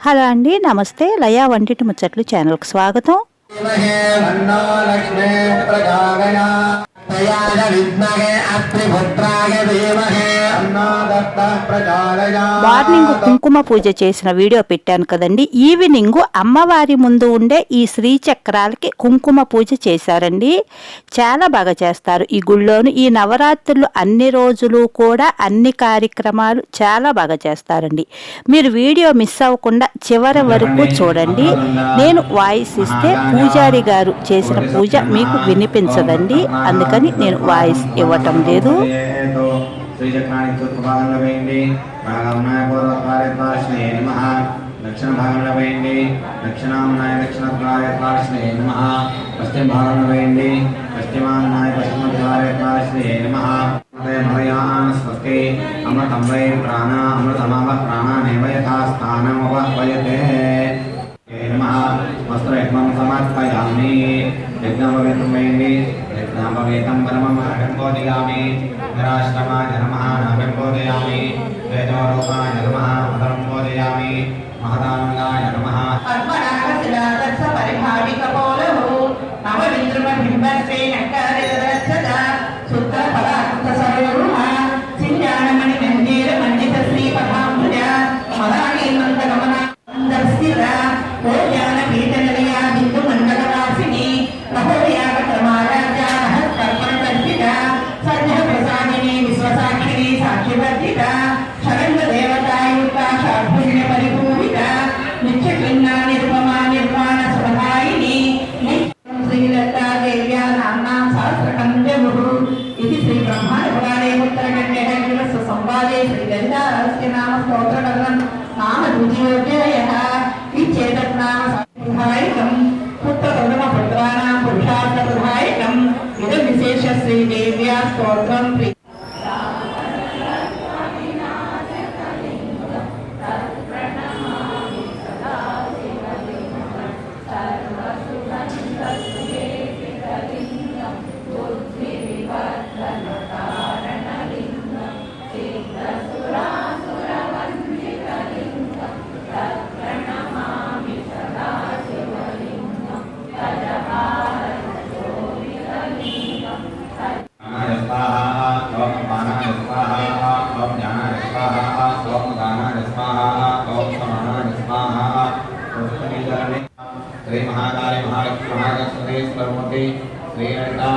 Hello అండి, నమస్తే. లయా వంటింటి ముచ్చట్లు ఛానల్కి స్వాగతం. మార్నింగ్ కుంకుమ పూజ చేసిన వీడియో పెట్టాను కదండి. ఈవినింగ్ అమ్మవారి ముందు ఉండే ఈ శ్రీచక్రాలకి కుంకుమ పూజ చేశారండి. చాలా బాగా చేస్తారు ఈ గుళ్ళోను. ఈ నవరాత్రులు అన్ని రోజులు కూడా అన్ని కార్యక్రమాలు చాలా బాగా చేస్తారండి. మీరు వీడియో మిస్ అవ్వకుండా చివరి వరకు చూడండి. నేను వాయిస్ ఇస్తే పూజారి గారు చేసిన పూజ మీకు వినిపించదండి, అందుకని నేను వాయిస్ ఇవ్వటం లేదు. దక్షిణ భాగంలో వేయండి, దక్షిణామనాయ దక్షిణద్వారశ్రీ నమః. పశ్చిమ భాగంలో వేయండి, పశ్చిమామనాయ పశ్చిమద్వారశ్రీ నమః. స్వస్తి అమృతం వై ప్రాణ అమృతమావ ప్రాణానేవ యథా స్థానముపహ్వయతే నమః. వస్త్రయజ్ఞం సమర్పయామి. యజ్ఞోపవేతం వేయండి, యజ్ఞోపవేతం పరమం అగంబోధయామి. నిరాశ్రమాయ నమః నాగంబోధయామి. వేదోరూపాయ నమః మధురం బోధయామి. మహదానందాయ నమః. శ్రీ మహాకాళి మహాలక్ష్మి మహాగణపతి స్వరమూర్తి శ్రీ లలితా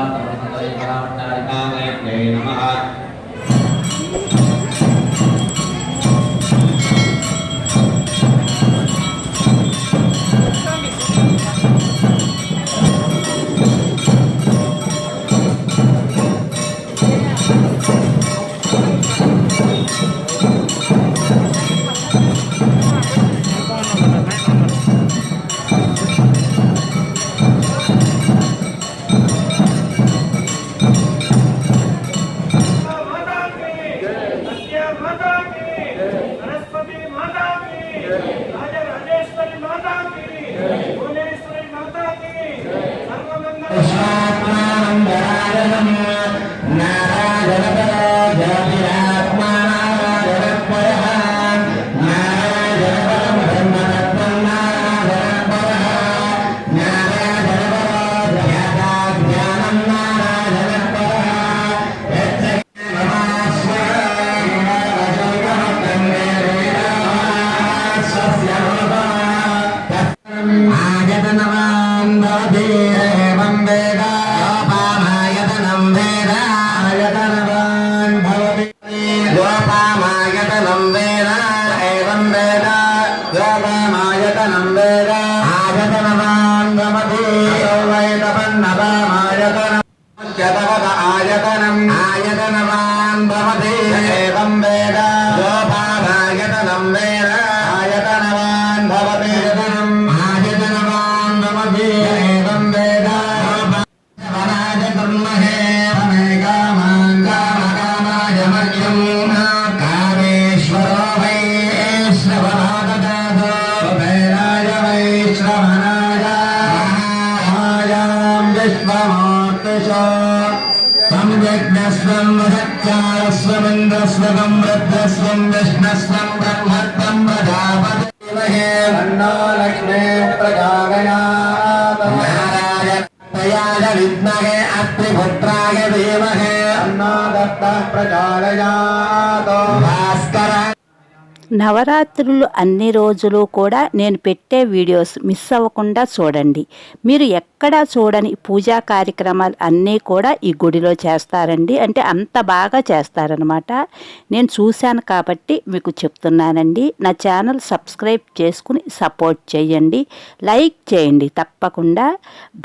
నమః. धीमहि तन्नो लक्ष्मी प्रचोदयात् नारायणाय विद्महे अत्रिपुत्राय धीमहि तन्नो दत्तः प्रचोदयात् भास्कर నవరాత్రులు అన్ని రోజులు కూడా నేను పెట్టే వీడియోస్ మిస్ అవ్వకుండా చూడండి. మీరు ఎక్కడా చూడని పూజా కార్యక్రమాలు అన్నీ కూడా ఈ గుడిలో చేస్తారండి. అంటే అంత బాగా చేస్తారనమాట. నేను చూశాను కాబట్టి మీకు చెప్తున్నానండి. నా ఛానల్ సబ్స్క్రైబ్ చేసుకుని సపోర్ట్ చేయండి, లైక్ చేయండి. తప్పకుండా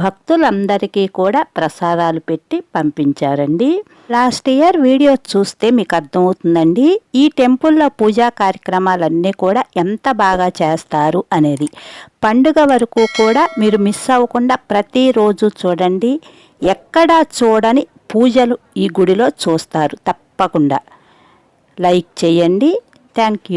భక్తులందరికీ కూడా ప్రసాదాలు పెట్టి పంపించారండి. లాస్ట్ ఇయర్ వీడియో చూస్తే మీకు అర్థమవుతుందండి ఈ టెంపుల్లో పూజా కార్యక్రమాలన్నీ కూడా ఎంత బాగా చేస్తారు అనేది. పండుగ వరకు కూడా మీరు మిస్ అవ్వకుండా ప్రతిరోజు చూడండి. ఎక్కడా చూడని పూజలు ఈ గుడిలో చూస్తారు. తప్పకుండా లైక్ చేయండి. Thank you.